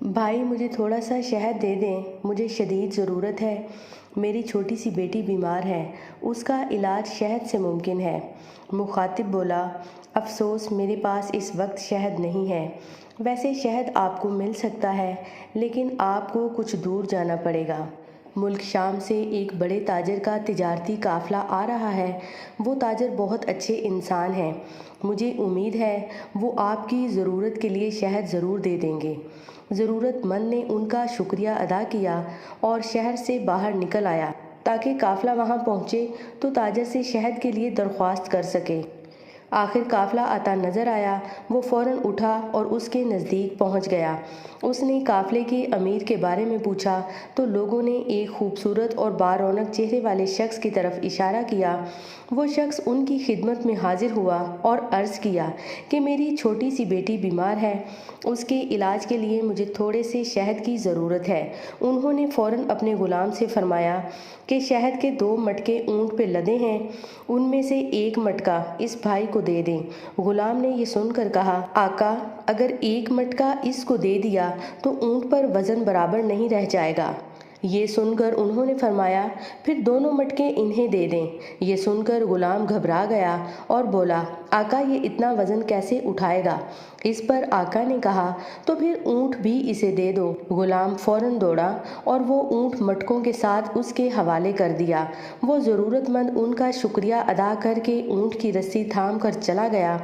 بھائی مجھے تھوڑا سا شہد دے دیں، مجھے شدید ضرورت ہے۔ میری چھوٹی سی بیٹی بیمار ہے، اس کا علاج شہد سے ممکن ہے۔ مخاطب بولا، افسوس میرے پاس اس وقت شہد نہیں ہے۔ ویسے شہد آپ کو مل سکتا ہے، لیکن آپ کو کچھ دور جانا پڑے گا۔ ملک شام سے ایک بڑے تاجر کا تجارتی قافلہ آ رہا ہے۔ وہ تاجر بہت اچھے انسان ہیں، مجھے امید ہے وہ آپ کی ضرورت کے لیے شہد ضرور دے دیں گے۔ ضرورت مند نے ان کا شکریہ ادا کیا اور شہر سے باہر نکل آیا تاکہ قافلہ وہاں پہنچے تو تاجر سے شہد کے لیے درخواست کر سکے۔ آخر قافلہ آتا نظر آیا، وہ فوراً اٹھا اور اس کے نزدیک پہنچ گیا۔ اس نے قافلے کے امیر کے بارے میں پوچھا تو لوگوں نے ایک خوبصورت اور بارونق چہرے والے شخص کی طرف اشارہ کیا۔ وہ شخص ان کی خدمت میں حاضر ہوا اور عرض کیا کہ میری چھوٹی سی بیٹی بیمار ہے، اس کے علاج کے لیے مجھے تھوڑے سے شہد کی ضرورت ہے۔ انہوں نے فوراً اپنے غلام سے فرمایا کہ شہد کے 2 مٹکے اونٹ پہ لدے ہیں، ان میں سے ایک مٹکا اس بھائی کو دے دیں۔ غلام نے یہ سن کر کہا، آقا اگر ایک مٹکا اس کو دے دیا تو اونٹ پر وزن برابر نہیں رہ جائے گا۔ یہ سن کر انہوں نے فرمایا، پھر دونوں مٹکے انہیں دے دیں۔ یہ سن کر غلام گھبرا گیا اور بولا، آقا یہ اتنا وزن کیسے اٹھائے گا؟ اس پر آقا نے کہا، تو پھر اونٹ بھی اسے دے دو۔ غلام فوراً دوڑا اور وہ اونٹ مٹکوں کے ساتھ اس کے حوالے کر دیا۔ وہ ضرورت مند ان کا شکریہ ادا کر کے اونٹ کی رسی تھام کر چلا گیا۔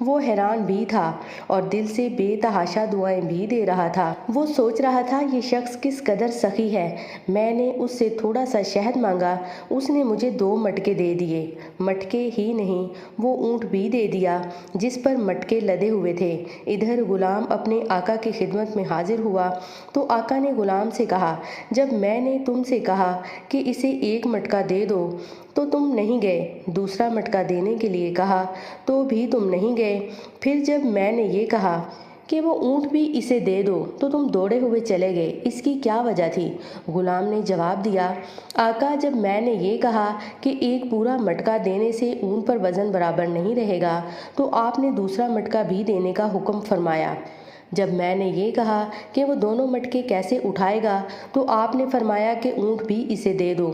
وہ حیران بھی تھا اور دل سے بے تحاشا دعائیں بھی دے رہا تھا۔ وہ سوچ رہا تھا یہ شخص کس قدر سخی ہے۔ میں نے اس سے تھوڑا سا شہد مانگا، اس نے مجھے 2 مٹکے دے دیے۔ مٹکے ہی نہیں، وہ اونٹ بھی دے دیا جس پر مٹکے لدے ہوئے تھے۔ ادھر غلام اپنے آقا کی خدمت میں حاضر ہوا تو آقا نے غلام سے کہا، جب میں نے تم سے کہا کہ اسے 1 مٹکا دے دو تو تم نہیں گئے، دوسرا مٹکا دینے کے لیے کہا تو بھی تم نہیں گئے، پھر جب میں نے یہ کہا کہ وہ اونٹ بھی اسے دے دو تو تم دوڑے ہوئے چلے گئے، اس کی کیا وجہ تھی؟ غلام نے جواب دیا، آقا جب میں نے یہ کہا کہ 1 پورا مٹکا دینے سے اونٹ پر وزن برابر نہیں رہے گا تو آپ نے دوسرا مٹکا بھی دینے کا حکم فرمایا۔ جب میں نے یہ کہا کہ وہ دونوں مٹکے کیسے اٹھائے گا تو آپ نے فرمایا کہ اونٹ بھی اسے دے دو۔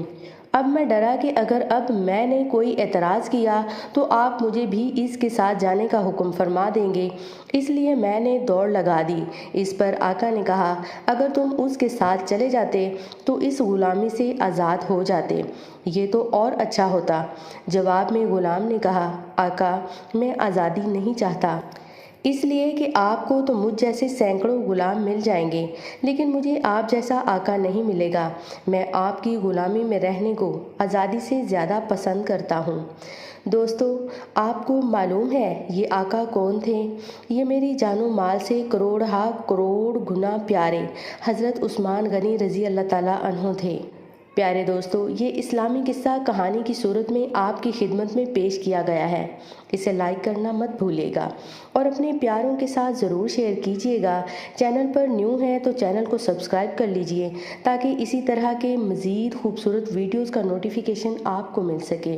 اب میں ڈرا کہ اگر اب میں نے کوئی اعتراض کیا تو آپ مجھے بھی اس کے ساتھ جانے کا حکم فرما دیں گے، اس لیے میں نے دوڑ لگا دی۔ اس پر آقا نے کہا، اگر تم اس کے ساتھ چلے جاتے تو اس غلامی سے آزاد ہو جاتے، یہ تو اور اچھا ہوتا۔ جواب میں غلام نے کہا، آقا میں آزادی نہیں چاہتا، اس لیے کہ آپ کو تو مجھ جیسے سینکڑوں غلام مل جائیں گے، لیکن مجھے آپ جیسا آقا نہیں ملے گا۔ میں آپ کی غلامی میں رہنے کو آزادی سے زیادہ پسند کرتا ہوں۔ دوستو، آپ کو معلوم ہے یہ آقا کون تھے؟ یہ میری جان و مال سے کروڑہا کروڑ گنا پیارے حضرت عثمان غنی رضی اللہ تعالیٰ عنہ تھے۔ پیارے دوستو، یہ اسلامی قصہ کہانی کی صورت میں آپ کی خدمت میں پیش کیا گیا ہے۔ اسے لائک کرنا مت بھولیے گا اور اپنے پیاروں کے ساتھ ضرور شیئر کیجیے گا۔ چینل پر نیو ہیں تو چینل کو سبسکرائب کر لیجیے تاکہ اسی طرح کے مزید خوبصورت ویڈیوز کا نوٹیفیکیشن آپ کو مل سکے۔